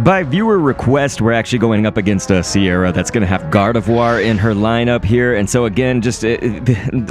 By viewer request, we're actually going up against a Sierra that's going to have Gardevoir in her lineup here. And so again, just a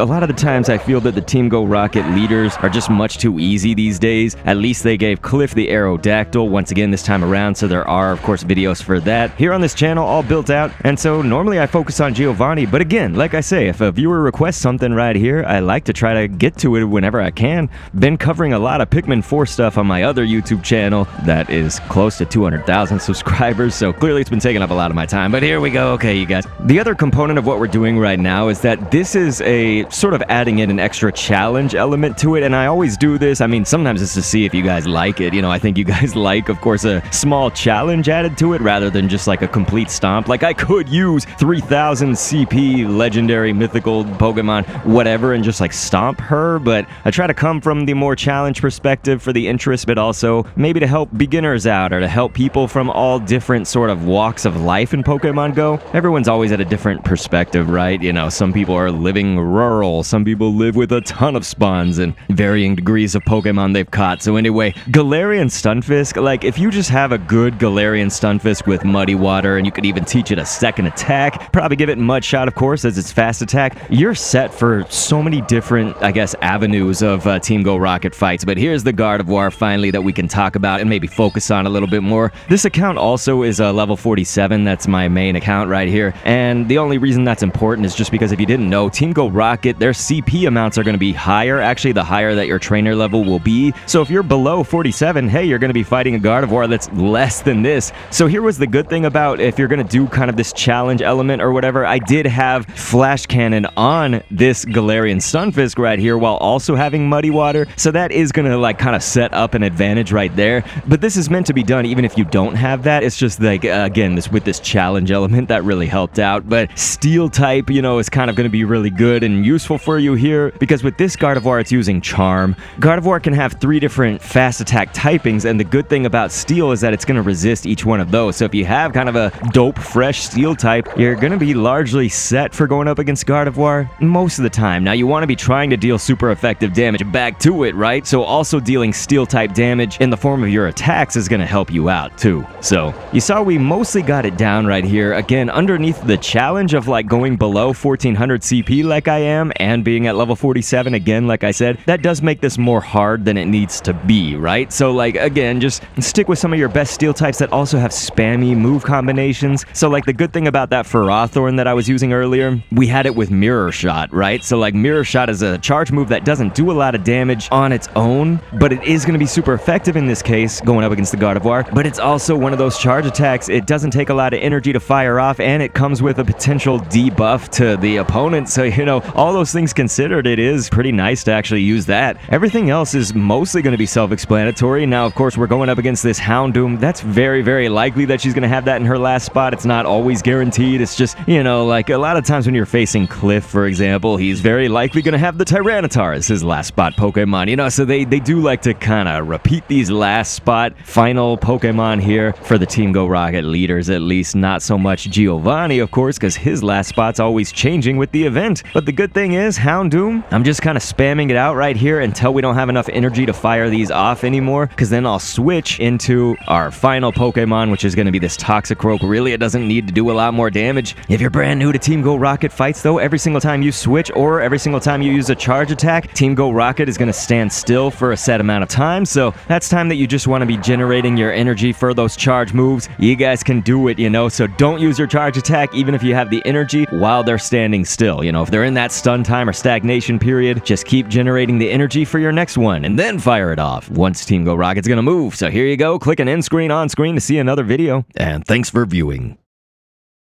lot of the times I feel that the Team Go Rocket leaders are just much too easy these days. At least they gave Cliff the Aerodactyl once again this time around, so there are, of course, videos for that here on this channel all built out. And so normally I focus on Giovanni, but again, like I say, if a viewer requests something right here, I like to try to get to it whenever I can. Been covering a lot of Pikmin 4 stuff on my other YouTube channel that is close to 200,000 subscribers, so clearly it's been taking up a lot of my time, but here we go. Okay, you guys. The other component of what we're doing right now is that this is a sort of adding in an extra challenge element to it, and I always do this. I mean, sometimes it's to see if you guys like it. You know, I think you guys like, of course, a small challenge added to it rather than just like a complete stomp. Like, I could use 3,000 CP legendary mythical Pokemon, whatever, and just like stomp her, but I try to come from the more challenge perspective for the interest, but also maybe to help beginners out or to help people from all different sort of walks of life in Pokemon Go. Everyone's always at a different perspective, right? You know, some people are living rural, some people live with a ton of spawns and varying degrees of Pokemon they've caught. So anyway, Galarian Stunfisk, like if you just have a good Galarian Stunfisk with Muddy Water and you could even teach it a second attack, probably give it Mud Shot, of course, as its fast attack, you're set for so many different, I guess, avenues of Team Go Rocket fights. But here's the Gardevoir finally that we can talk about and maybe focus on a little bit more. This account also is a level 47. That's my main account right here. And the only reason that's important is just because if you didn't know, Team Go Rocket, their CP amounts are going to be higher. Actually, the higher that your trainer level will be. So if you're below 47, hey, you're going to be fighting a Gardevoir that's less than this. So here was the good thing about if you're going to do kind of this challenge element or whatever, I did have Flash Cannon on this Galarian Stunfisk right here while also having Muddy Water. So that is going to like kind of set up an advantage right there. But this is meant to be done even if you don't have that. It's just like, again, this with this challenge element that really helped out. But Steel type, you know, is kind of going to be really good and useful for you here because with this Gardevoir, it's using Charm. Gardevoir can have 3 different fast attack typings, and the good thing about Steel is that it's going to resist each one of those. So if you have kind of a dope, fresh Steel type, you're going to be largely set for going up against Gardevoir most of the time. Now, you want to be trying to deal super effective damage back to it, right? So also dealing Steel type damage in the form of your attacks is going to help you out too. So you saw we mostly got it down right here. Again, underneath the challenge of like going below 1400 CP like I am and being at level 47 again, like I said, that does make this more hard than it needs to be, right? So like, again, just stick with some of your best Steel types that also have spammy move combinations. So like the good thing about that Ferrothorn that I was using earlier, we had it with Mirror Shot, right? So like Mirror Shot is a charge move that doesn't do a lot of damage on its own, but it is going to be super effective in this case going up against the Gardevoir. But it's also one of those charge attacks. It doesn't take a lot of energy to fire off, and it comes with a potential debuff to the opponent. So, you know, all those things considered, it is pretty nice to actually use that. Everything else is mostly going to be self-explanatory. Now, of course, we're going up against this Houndoom. That's very, very likely that she's going to have that in her last spot. It's not always guaranteed. It's just, you know, like a lot of times when you're facing Cliff, for example, he's very likely going to have the Tyranitar as his last spot Pokemon, you know, so they do like to kind of repeat these last spot final Pokemon here for the Team Go Rocket leaders, at least. Not so much Giovanni, of course, because his last spot's always changing with the event. But the good thing is, Houndoom, I'm just kind of spamming it out right here until we don't have enough energy to fire these off anymore, because then I'll switch into our final Pokemon, which is going to be this Toxicroak. Really, it doesn't need to do a lot more damage. If you're brand new to Team Go Rocket fights, though, every single time you switch or every single time you use a charge attack, Team Go Rocket is going to stand still for a set amount of time. So that's time that you just want to be generating your energy for those charge moves. You guys can do it, you know, so don't use your charge attack even if you have the energy while they're standing still. You know, if they're in that stun time or stagnation period, just keep generating the energy for your next one and then fire it off once Team Go Rocket's gonna move. So here you go, click an end screen on screen to see another video, and thanks for viewing.